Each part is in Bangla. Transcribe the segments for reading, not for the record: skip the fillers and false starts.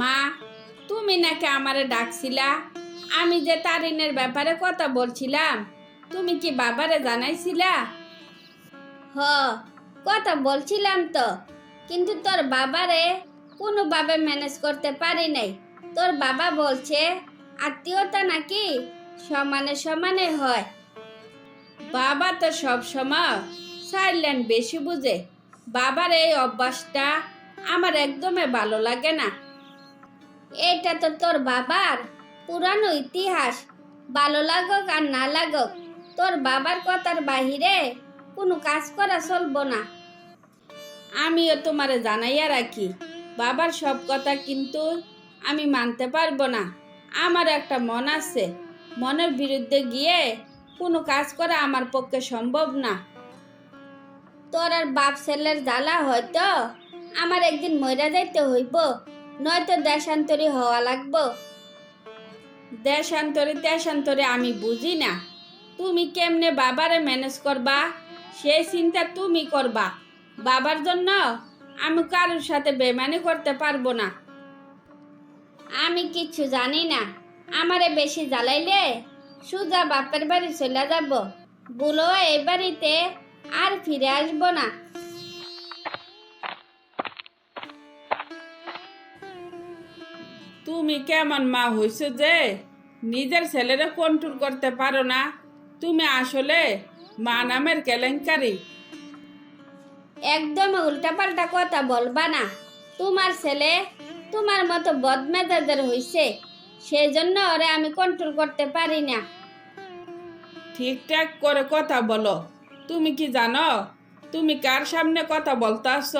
মা, তুমি নাকি আমারে ডাকছিলা? আমি যে তারিনের ব্যাপারে কথা বলছিলাম, তুমি কি বাবারে জানাইছিলা? হ, কথা বলছিলাম তো, কিন্তু তোর বাবারে কোনোভাবে ম্যানেজ করতে পারি নাই। তোর বাবা বলছে আত্মীয়তা নাকি সমানে সমানে হয়। বাবা তো সব সময় সাইলেন্ট বেশি বুঝে। বাবার এই অভ্যাসটা আমার একদমই ভালো লাগে না। এটা তো তোর বাবার পুরানো ইতিহাস। ভালো লাগুক আর না লাগুক, তোর বাবার কথার বাহিরে কোনো কাজ করা চলবো না। আমিও তোমারে জানাইয়া রাখি, বাবার সব কথা কিন্তু আমি মানতে পারবো না। আমার একটা মন আছে, মনের বিরুদ্ধে গিয়ে কোনো কাজ করা আমার পক্ষে সম্ভব না। তোর আর বাপ ছেলের জ্বালা হয়তো আমার একদিন মইরা যাইতে হইব, নয়তো দেশান্তরী হওয়া লাগবো। দেশান্তরে আমি বুঝি না। তুমি কেমনে বাবারে ম্যানেজ করবা সেই চিন্তা তুমি করবা। বাবার জন্য আমি কারোর সাথে বেমানি করতে পারবো না। আমি কিচ্ছু জানি না। আমারে বেশি জ্বালাইলে সুজা বাপের বাড়ি চলে যাব, বলো এই বাড়িতে আর ফিরে আসবো না। তুমি কেমন মা হইছো যে নিজের ছেলেরে কন্ট্রোল করতে পারো না? তুমি আসলে মা নামের কেলেঙ্কারি। একদম উল্টাপাল্টা কথা বলবা না। তোমার ছেলে তোমার মতো বদমেজাজের হইছে, সেই জন্য ওরে আমি কন্ট্রোল করতে পারি না। ঠিকঠাক করে কথা বলো। তুমি কি জানো তুমি কার সামনে কথা বলতাছ?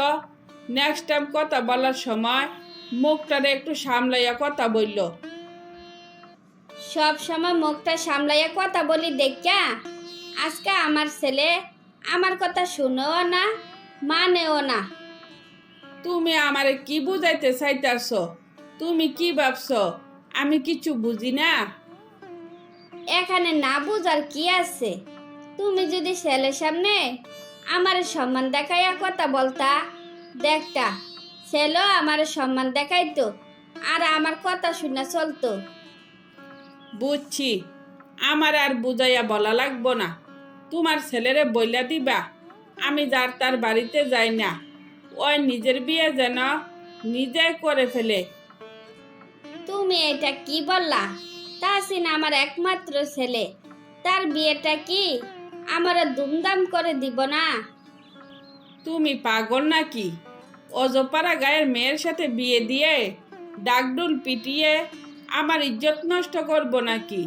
নেক্সট টাইম কথা বলার সময় মুখটারে একটু সামলাইয়া কথা বলল। সব সময় মুখটা সামলাইয়া কথা বলি দেখা আজকে আমার ছেলে আমার কথা শুনেও না, মানেও না। তুমি আমারে কি বুঝাইতে চাইতাছ? তুমি কি ভাবছ আমি কিছু বুঝি না? এখানে না বুঝার কি আছে? তুমি যদি ছেলের সামনে আমার সম্মান দেখাইয়া কথা বলতা, দেখতা ছেলেও আমার সম্মান দেখাইতো আর আমার কথা শুনে চলতো। বুঝছি, আমার আর বুঝাইয়া বলা লাগবো না। তোমার ছেলেরে বইলা দিবা আমি যার তার বাড়িতে যাই না, ওই নিজের বিয়ে যেন নিজে করে ফেলে। তুমি এটা কি বললা? তাসিন আমার একমাত্র ছেলে, তার বিয়েটা কি আমরা দুমদাম করে দিব না? তুমি পাগল নাকি? অজপাড়া গায়ের মেয়ের সাথে বিয়ে দিয়ে ডাকডুল পিটিয়ে আমার ইজ্জত নষ্ট করব নাকি?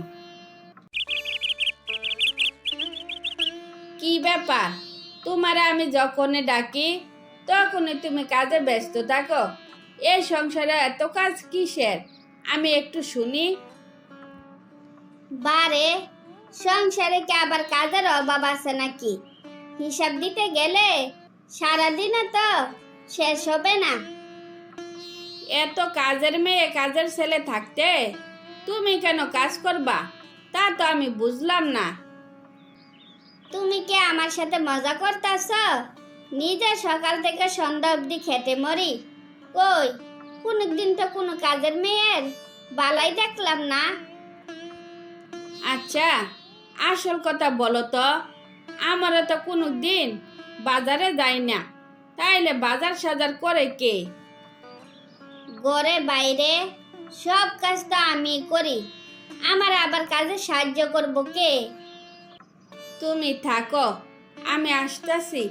কি ব্যাপার, তোমারে আমি যখনই ডাকি তখনই তুমি কাজে ব্যস্ত থাকো। এই সংসারে এত কাজ কিসের আমি একটু শুনি। বারে, সংসারে কি আবার কাজের অভাব আছে নাকি? হিসাব দিতে গেলে সারাদিনে তো শেষ হবে না। এত কাজের মেয়ে কাজের ছেলে থাকতে তুমি কেন কাজ করবা তা তো আমি বুঝলাম না। তুমি কি আমার সাথে মজা করতেছ? নিজে সকাল থেকে সন্ধ্যা অবধি খেটে মরি, কই কোনদিন তো কোনো কাজের মেয়ের বালাই দেখলাম না। আচ্ছা, আসল কথা বলো তো, আমরা তো কোনো দিন বাজারে যাই না, তাইলে বাজার সাজার করে কে? ঘরে বাইরে সব কাজ তো আমি করি, আমার আবার কাজে সাহায্য করব কে? তুমি থাকো, আমি আসতেছি।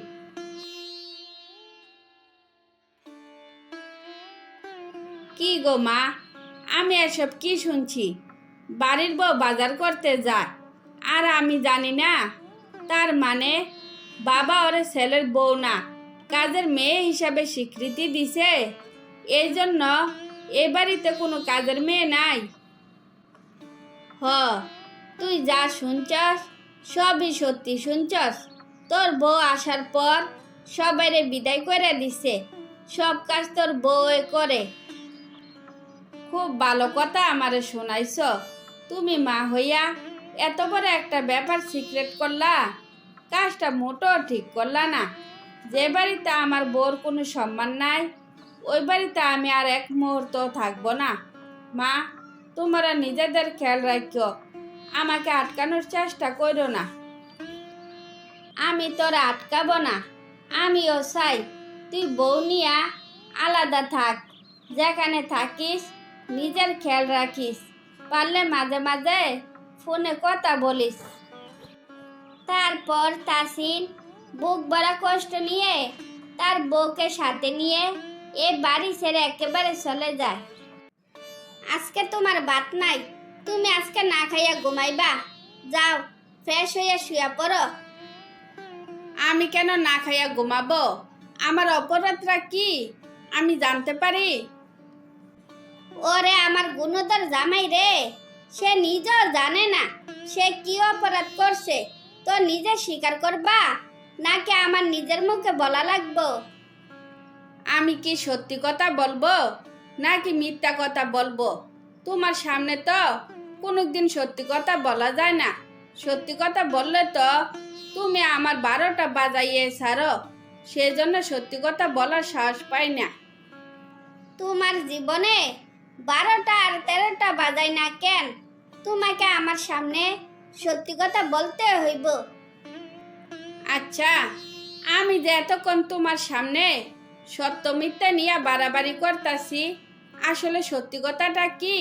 কি গো মা, আমি এসব কি শুনছি? বাড়ির বউ বাজার করতে যায় আর আমি জানি না? তার মানে বাবা ওরে ছেলের বউ না, কাজের মেয়ে হিসাবে স্বীকৃতি দিছে। এই জন্য এ বাড়িতে কোনো কাজের মেয়ে নাই। হ, তুই যা শুনছস সবই সত্যি শুনছস। তোর বউ আসার পর সবাইরে বিদায় করে দিছে, সব কাজ তোর বউ করে। খুব ভালো কথা আমারে শোনাইছ। তুমি মা হইয়া এত বড় একটা ব্যাপার সিক্রেট করলা, কাজটা মোটেও ঠিক করলা না। যে বাড়িতে আমার বউর কোনো সম্মান নাই ওই বাড়িতে আমি আর এক মুহূর্ত থাকবো না। মা, তোমরা নিজেদের খেয়াল রাখো, আমাকে আটকানোর চেষ্টা করো না। আমি তোরা আটকাবো না। আমিও চাই তুই বউ নিয়া আলাদা থাক। যেখানে থাকিস নিজের খেয়াল রাখিস, পারলে মাঝে মাঝে ফোনে কথা বলিস। তারপর তাসিন বুক ভরা কষ্ট নিয়ে তার বউকে সাথে নিয়ে এ বাড়ি ছেড়ে একেবারে চলে যায়। আজকে তোমার ভাত নাই, তুমি আজকে না খাইয়া ঘুমাইবা। যাও, ফ্রেশ হইয়া শুয়া পড়ো। আমি কেন না খাইয়া ঘুমাবো? আমার অপরাধটা কি আমি জানতে পারি? ওরে আমার গুণধর জামাই রে, সে নিজেও জানে না সে কি অপরাধ করছে। তো নিজে স্বীকার করবা নাকি আমার নিজের মুখে বলা লাগবো? আমি কি সত্যি কথা বলবো নাকি মিথ্যা কথা বলবো? তোমার সামনে তো কোনোদিন সত্যি কথা বলা যায় না। সত্যি কথা বললে তো তুমি আমার 12টা বাজাইয়ে ছাড়ো, সেজন্য সত্যি কথা বলার সাহস পাই না। তোমার জীবনে 12টা আর 13টা বাজাই না কেন? তোমাকে আমার সামনে সত্যি কথা বলতে হইব। আচ্ছা, আমি যে এতক্ষণ তোমার সামনে সত্য মিথ্যা নিয়ে বাড়াবাড়ি করতাছি, আসলে সত্যি কথাটা কি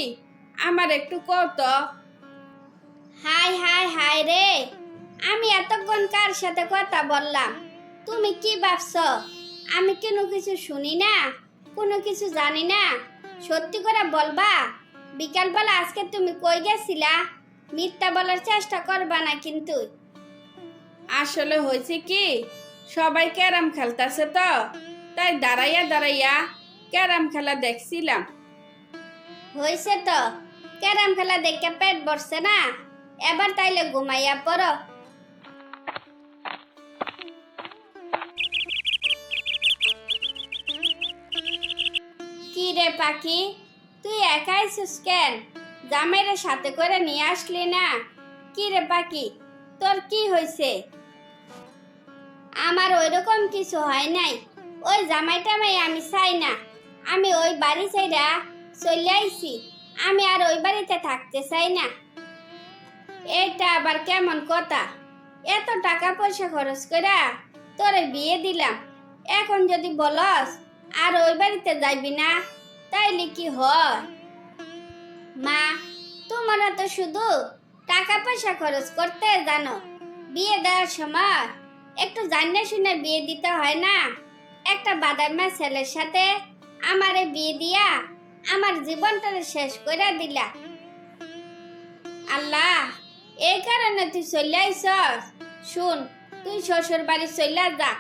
আমার একটু কত? হাই হাই হাই রে, আমি এতক্ষণ কার সাথে কথা বললাম? তুমি কি ভাবছো আমি কোনো কিছু শুনি না, কোনো কিছু জানি না? সত্যি করে বলবা। বিকালবেলা আজকে তুমি কই গেছিলা? মিথ্যা বলার চেষ্টা করবা না কিন্তু। আসলে হয়েছে কি, সবাই ক্যারাম খেলতেছে তো, তাই দাঁড়াইয়া দাঁড়াইয়া ক্যারাম খেলা দেখছিলাম। হয়েছে তো, ক্যারাম খেলা দেখে পেট ভরছে না? এবার তাইলে ঘুমাইয়া পড়ো। কি রে পাখি, তুই একাই আছিস কেন? জামাইরে সাথে করে নিয়ে আসলি না? কি রে পাখি, তোর কি হয়েছে? আমার ওইরকম কিছু হয় নাই। ওই জামাইটা আমি চাই না। আমি ওই বাড়ি ছেড়ে চলে আইছি। আমি আর ওই বাড়িতে থাকতে চাই না। এটা আবার কেমন কথা? এত টাকা পয়সা খরচ করে তোরে বিয়ে দিলাম, এখন যদি বলস আর ওই বাড়িতে যাইবি না, তাইলে কি হয়? মা, তোমরা তো শুধু টাকা পয়সা খরচ করতে জানো। বিয়ে দেওয়ার সময় একটু জানিয়ে শুনে বিয়ে দিতে হয় না? একটা বাদামা ছেলের সাথে আমারে বিয়ে দিয়া আমার জীবনটা শেষ করে দিলা। আল্লাহ, এই কারণে তুই চলে আইসস। শুন, তুই শ্বশুর বাড়ি চলে যা,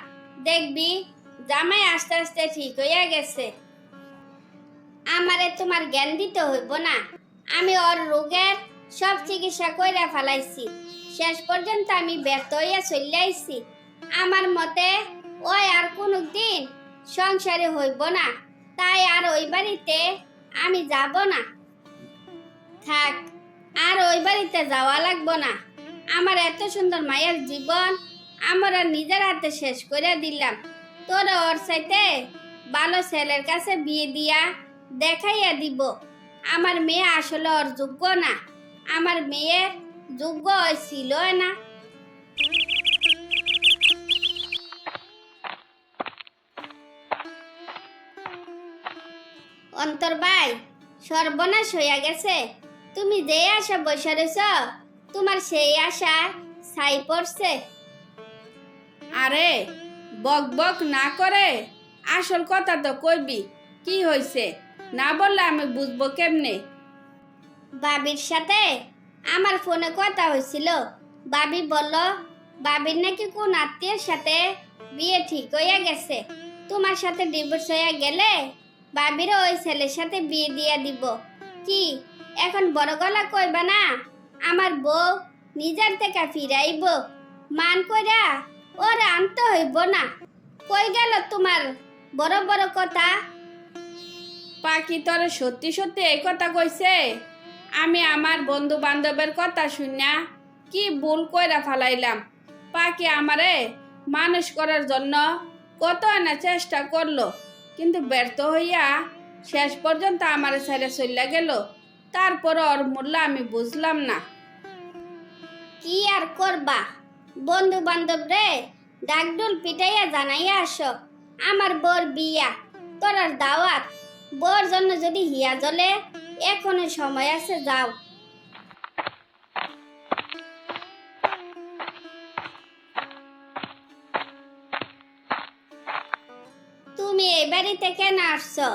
দেখবি জামাই আস্তে আস্তে ঠিক হইয়া গেছে। আমারে তোমার জ্ঞান দিতে হইব না। আমি ওর রোগের সব চিকিৎসা কইরা ফেলাইছি। শেষ পর্যন্ত আমি ব্যর্থ হইয়া চলে আইছি। আমার মতে ওই আর কোনোদিন সংসারে হইব না, তাই আর ওই বাড়িতে আমি যাব না। থাক, আর ওই বাড়িতে যাওয়া লাগবো না। আমার এত সুন্দর মায়ের জীবন আমরা নিজের হাতে শেষ করে দিলাম। তোরা ওর সাথে ভালো ছেলের কাছে বিয়ে দিয়া দেখাইয়া দিব আমার মেয়ে আসলে ওর যোগ্য না। আমার মেয়ের যোগ্য ছিল না। অন্তর ভাই, সর্বনাশ হইয়া গেছে। তুমি যে আশা বসে রয়েছ, তোমার সেই আশা ছাই পড়ছে। আরে বক বক না করে আসল কথা তো কইবি। কি হয়েছে না বললে আমি বুঝবো কেমনে? বাবির সাথে আমার ফোনে কথা হয়েছিল। বাবি বলল বাবির নাকি কোন আত্মীয়ের সাথে বিয়ে ঠিক হইয়া গেছে। তোমার সাথে ডিভোর্স হইয়া গেলে বাবিরও ওই ছেলের সাথে বিয়ে দিয়া দিব। কি এখন বড় গলা কইবা না? আমার বউ নিজের থেকে ফিরাইব। মান কইরা ওর আনতে হইব না। কই গেল তোমার বড় বড় কথা? পাখি তোরে সত্যি সত্যি এই কথা কইছে? আমি আমার বন্ধু বান্ধবের কথা শুনা কি ভুল কইরা ফালাইলাম। পাখি আমারে মানুষ করার জন্য কত না চেষ্টা করলো, কিন্তু ব্যর্থ হইয়া শেষ পর্যন্ত আমার ছেড়ে চলে গেল। তারপর ওর মূল্য আমি বুঝলাম না। কি আর করবা, বন্ধু বান্ধব রে ডাকডুল পিটাইয়া জানাইয়া আসো আমার বোর বিয়া, তোরার দাওয়াত। বোর জন্য যদি হিয়া জ্বলে, এখনো সময় আছে, যাও। তুমি এই বাড়িতে কেন আসছো?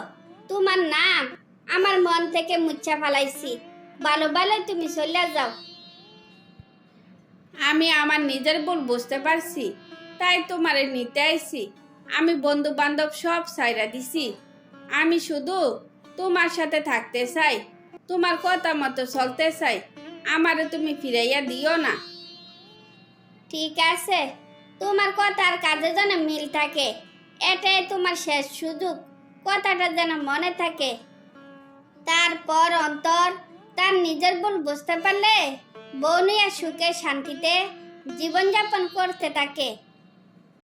তোমার নাম আমার মন থেকে মুচ্ছা ফেলাইছি। ভালো ভালো তুমি চলে যাও। আমি আমার নিজের ভুল বুঝতে পারছি, তাই তোমারে নিতে আইছি। আমি বন্ধু বান্ধব সব ছাইরা দিছি। আমি শুধু তোমার সাথে থাকতে চাই, তোমার কথা মতো চলতে চাই। আমারে তুমি ফিরাইয়া দিও না। ঠিক আছে, তোমার কথা আর কাজে যেন মিল থাকে, এটাই তোমার শেষ সুযোগ। কথাটা যেন মনে থাকে। তারপর অন্তর তার নিজের ভুল বুঝতে পারলে বউ নিয়ে সুখে শান্তিতে জীবনযাপন করতে থাকে।